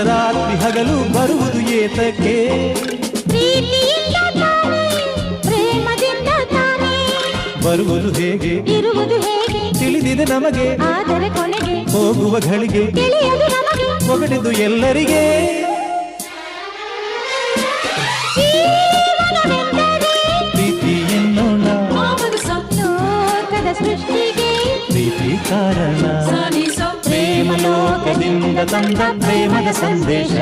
ರಾತ್ರಿ ಹಗಲು ಬರುವುದು ಏತಕ್ಕೆ ಪ್ರೀತಿಯಿಂದ ತಾನೇ ಪ್ರೇಮದಿಂದ ತಾನೇ ಬರುವುದು ಹೇಗೆ ಇರುವುದು ಹೇಗೆ ತಿಳಿದಿದೆ ನಮಗೆ ಆದರೆ ಕೊನೆಗೆ ಹೋಗುವ ಘಳಿಗೆ ತಿಳಿಯದು ನಮಗೆ ಹೊಗಡಿದು ಎಲ್ಲರಿಗೆ ಜೀವನವೆಂದರೆ ಪ್ರೀತಿ ಎನ್ನೋಣ ಲೋಕದ ಸೃಷ್ಟಿಗೆ ಪ್ರೀತಿ ಕಾರಣ ಸನಿಸೋ ಪ್ರೇಮ ಲೋಕದಿಂದ ತಂದ ಪ್ರೇಮದ ಸಂದೇಶ